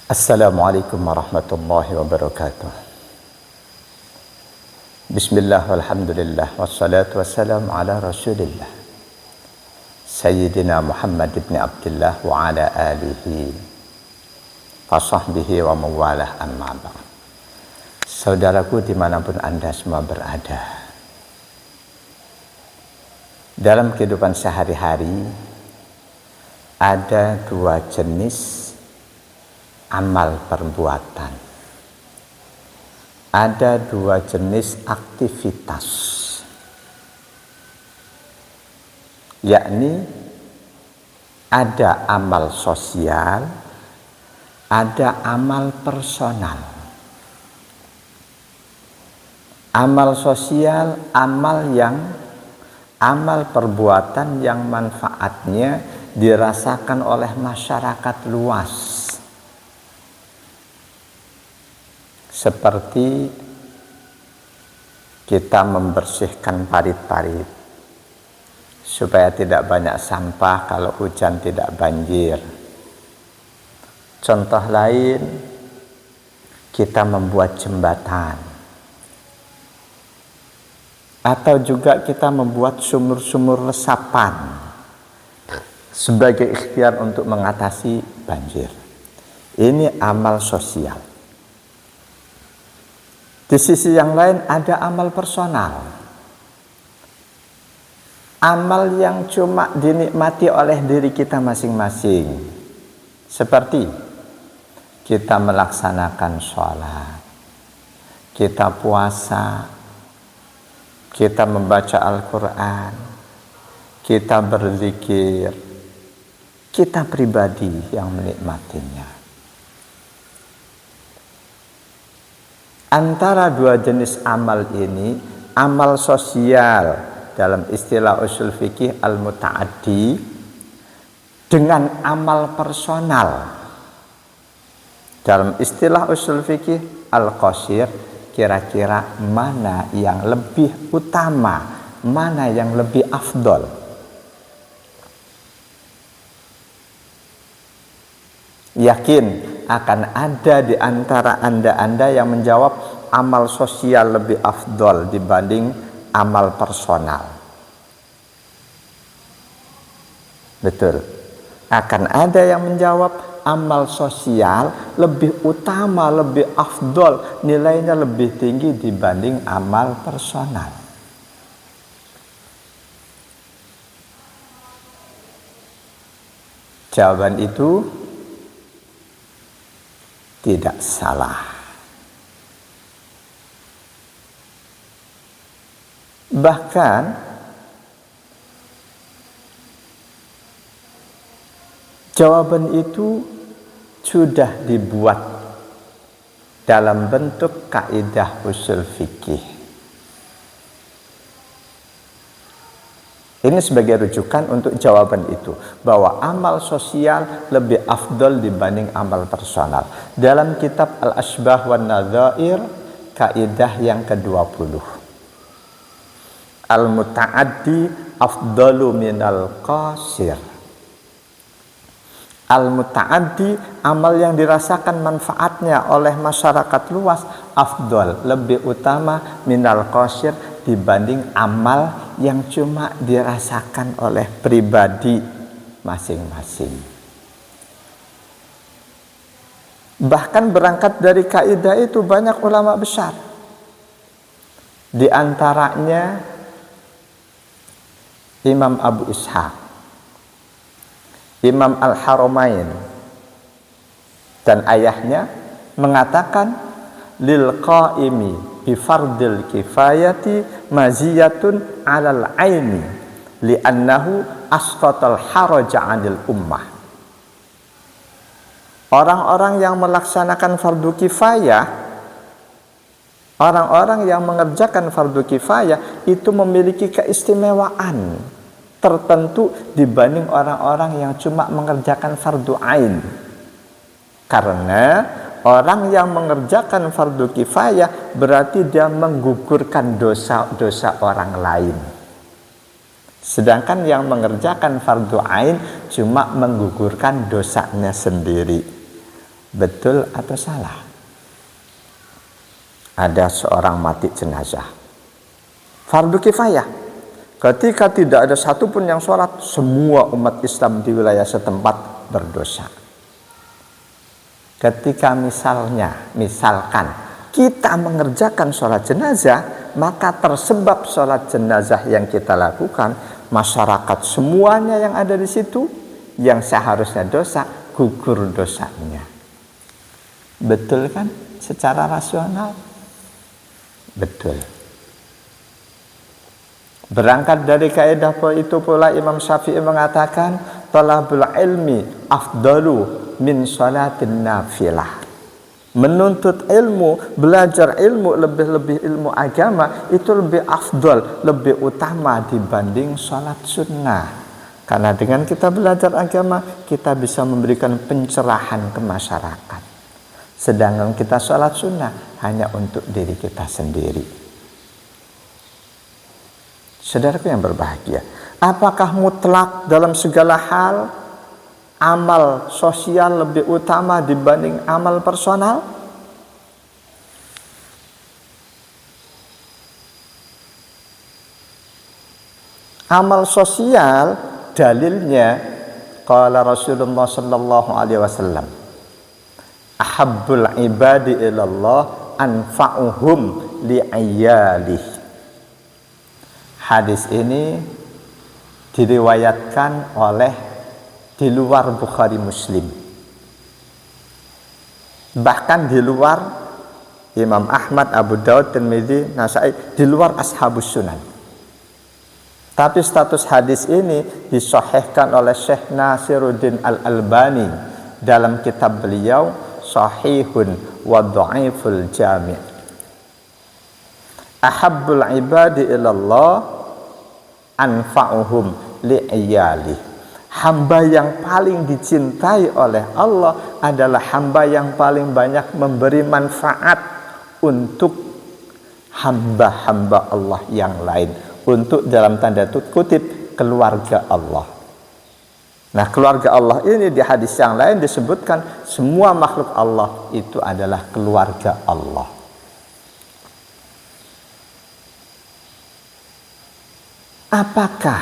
Assalamualaikum warahmatullahi wabarakatuh. Bismillah walhamdulillah wassalatu wassalamu ala rasulillah Sayyidina Muhammad ibn Abdullah wa ala alihi wa sahbihi wa mawalah amma ba'd. Saudaraku dimanapun Anda semua berada, dalam kehidupan sehari-hari ada dua jenis amal perbuatan, ada dua jenis aktivitas, yakni ada amal sosial, ada amal personal. Amal sosial, amal perbuatan yang manfaatnya dirasakan oleh masyarakat luas, seperti kita membersihkan parit-parit supaya tidak banyak sampah kalau hujan tidak banjir. Contoh lain, kita membuat jembatan, atau juga kita membuat sumur-sumur resapan sebagai ikhtiar untuk mengatasi banjir. Ini amal sosial. Di sisi yang lain ada amal personal, amal yang cuma dinikmati oleh diri kita masing-masing, seperti kita melaksanakan sholat, kita puasa, kita membaca Al-Quran, kita berzikir, kita pribadi yang menikmatinya. Antara dua jenis amal ini, amal sosial dalam istilah usul fikih al-muta'addi dengan amal personal dalam istilah usul fikih al-qasir, kira-kira mana yang lebih utama, mana yang lebih afdol? Yakin akan ada di antara Anda yang menjawab amal sosial lebih afdol dibanding amal personal. Betul. Akan ada yang menjawab amal sosial lebih utama, lebih afdol, nilainya lebih tinggi dibanding amal personal. Jawaban itu tidak salah. Bahkan jawaban itu sudah dibuat dalam bentuk kaidah usul fikih. Ini sebagai rujukan untuk jawaban itu, bahwa amal sosial lebih afdol dibanding amal personal. Dalam kitab Al-Asbah wan Nadzair, kaidah yang ke-20. Al-muta'addi afdalu minal qasir. Al-muta'addi, amal yang dirasakan manfaatnya oleh masyarakat luas, afdol, lebih utama minal qasir dibanding amal yang cuma dirasakan oleh pribadi masing-masing. Bahkan berangkat dari kaidah itu banyak ulama besar. Di antaranya Imam Abu Ishaq, Imam Al-Haramain, dan ayahnya mengatakan lil qaimi bi fardil kifayati maziyatun 'alal aini li'annahu asqatal haraja 'anil ummah. Orang-orang yang melaksanakan fardu kifayah, orang-orang yang mengerjakan fardu kifayah itu memiliki keistimewaan tertentu dibanding orang-orang yang cuma mengerjakan fardu ain. Karena orang yang mengerjakan fardu kifayah berarti dia menggugurkan dosa-dosa orang lain. Sedangkan yang mengerjakan fardu ain cuma menggugurkan dosanya sendiri. Betul atau salah? Ada seorang mati jenazah, fardu kifayah. Ketika tidak ada satupun yang sholat, semua umat Islam di wilayah setempat berdosa. Ketika misalkan kita mengerjakan sholat jenazah, maka tersebab sholat jenazah yang kita lakukan, masyarakat semuanya yang ada di situ, yang seharusnya dosa, gugur dosanya. Betul kan? Secara rasional? Betul. Berangkat dari kaidah itu pula Imam Syafi'i mengatakan, talabul ilmi afdalu min sholatin nafilah. Menuntut ilmu, belajar ilmu, lebih-lebih ilmu agama itu lebih afdal, lebih utama dibanding sholat sunnah. Karena dengan kita belajar agama, kita bisa memberikan pencerahan ke masyarakat. Sedangkan kita sholat sunnah hanya untuk diri kita sendiri. Saudaraku yang berbahagia, apakah mutlak dalam segala hal amal sosial lebih utama dibanding amal personal? Amal sosial dalilnya qala Rasulullah sallallahu alaihi wasallam, ahabbul ibadi ilallah anfa'uhum li'ayalih. Hadis ini diriwayatkan oleh di luar Bukhari Muslim, bahkan di luar Imam Ahmad, Abu Daud, Tirmidzi, Nasai, di luar Ashabus Sunan. Tapi status hadis ini disahihkan oleh Syekh Nasiruddin Al-Albani dalam kitab beliau Sahihun wa Dha'iful Jami'. Ahabbul ibadi ilallah anfa'uhum li'iyalih. Hamba yang paling dicintai oleh Allah adalah hamba yang paling banyak memberi manfaat untuk hamba-hamba Allah yang lain, untuk dalam tanda kutip keluarga Allah. Nah, keluarga Allah ini di hadis yang lain disebutkan semua makhluk Allah itu adalah keluarga Allah. Apakah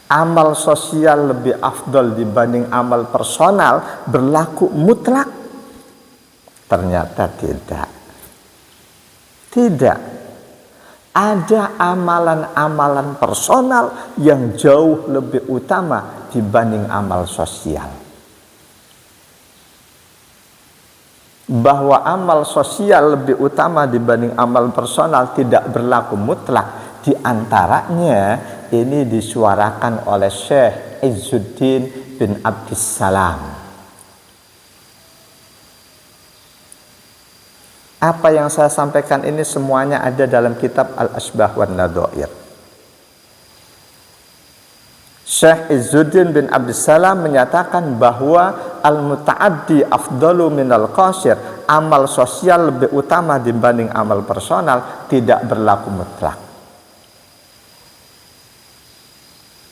amal sosial lebih afdal dibanding amal personal berlaku mutlak? Ternyata tidak. Tidak. Ada amalan-amalan personal yang jauh lebih utama dibanding amal sosial. Bahwa amal sosial lebih utama dibanding amal personal tidak berlaku mutlak. Di antaranya ini disuarakan oleh Syekh Izzuddin bin Abdissalam. Apa yang saya sampaikan ini semuanya ada dalam kitab Al-Asbah wan Nadhair. Syekh Izzuddin bin Abdissalam menyatakan bahwa al-muta'addi afdalu minal qasir, amal sosial lebih utama dibanding amal personal, tidak berlaku mutlak.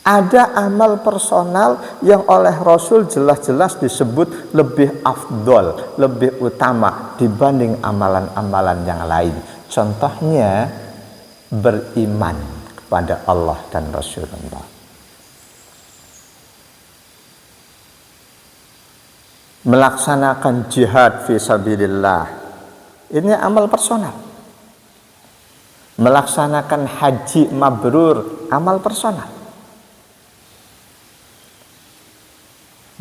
Ada amal personal yang oleh Rasul jelas-jelas disebut lebih afdol, lebih utama dibanding amalan-amalan yang lain. Contohnya beriman kepada Allah dan Rasulullah. Melaksanakan jihad fi sabilillah. Ini amal personal. Melaksanakan haji mabrur, amal personal.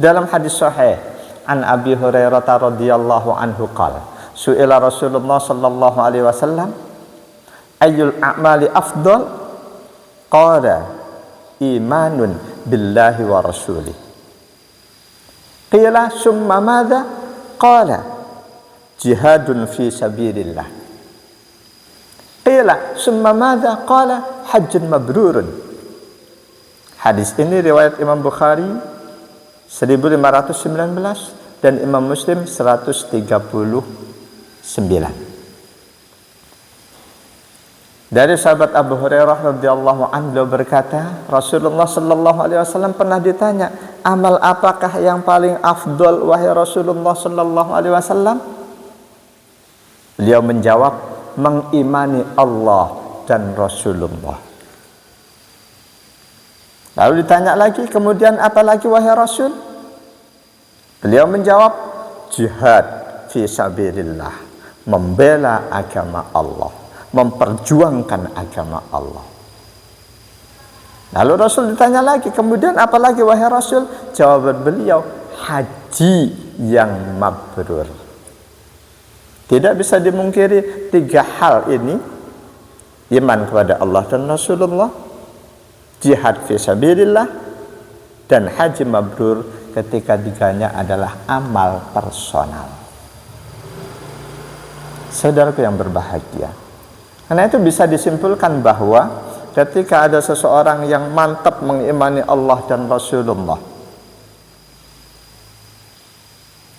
Dalam hadis sahih an Abi Hurairah radhiyallahu anhu qala su'ila Rasulullah sallallahu alaihi wasallam ayyul a'mali afdal qala imanun billahi wa rasulih qila summa madza qala jihadun fi sabilillah qila summa madza qala hajjun mabrurun. Hadis ini riwayat Imam Bukhari 1519 dan Imam Muslim 139. Dari sahabat Abu Hurairah radhiyallahu anhu berkata, Rasulullah sallallahu alaihi wasallam pernah ditanya, amal apakah yang paling afdol wahai Rasulullah sallallahu alaihi wasallam? Beliau menjawab, mengimani Allah dan Rasulullah. Lalu ditanya lagi, kemudian apa lagi wahai Rasul? Beliau menjawab, jihad fi sabilillah, membela agama Allah, memperjuangkan agama Allah. Lalu Rasul ditanya lagi, kemudian apa lagi wahai Rasul? Jawaban beliau, haji yang mabrur. Tidak bisa dimungkiri tiga hal ini, iman kepada Allah dan Rasulullah, jihad fi sabilillah, dan haji mabrur. Ketika tiganya adalah amal personal. Saudaraku yang berbahagia, karena itu bisa disimpulkan bahwa ketika ada seseorang yang mantap mengimani Allah dan Rasulullah,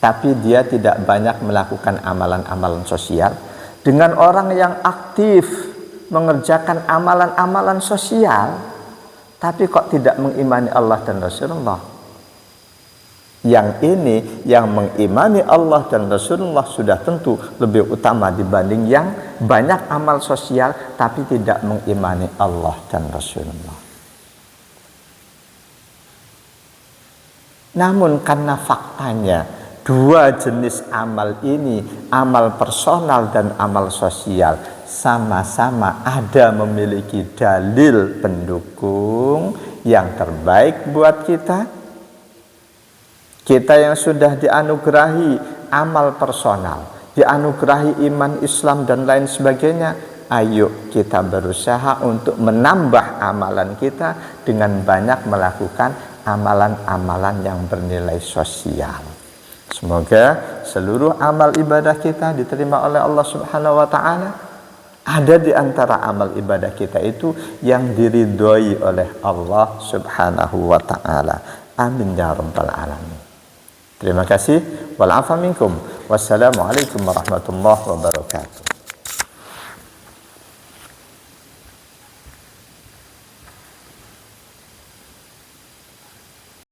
tapi dia tidak banyak melakukan amalan-amalan sosial, dengan orang yang aktif mengerjakan amalan-amalan sosial, tapi kok tidak mengimani Allah dan Rasulullah. Yang ini, yang mengimani Allah dan Rasulullah sudah tentu lebih utama dibanding yang banyak amal sosial tapi tidak mengimani Allah dan Rasulullah. Namun karena faktanya dua jenis amal ini, amal personal dan amal sosial, sama-sama ada memiliki dalil pendukung yang terbaik buat kita. Kita yang sudah dianugerahi amal personal, dianugerahi iman Islam dan lain sebagainya, ayo kita berusaha untuk menambah amalan kita dengan banyak melakukan amalan-amalan yang bernilai sosial. Semoga seluruh amal ibadah kita diterima oleh Allah Subhanahu wa taala. Ada di antara amal ibadah kita itu yang diridhoi oleh Allah Subhanahu wa taala. Amin ya rabbal alamin. Terima kasih. Wal afa minkum. Wassalamualaikum warahmatullahi wabarakatuh.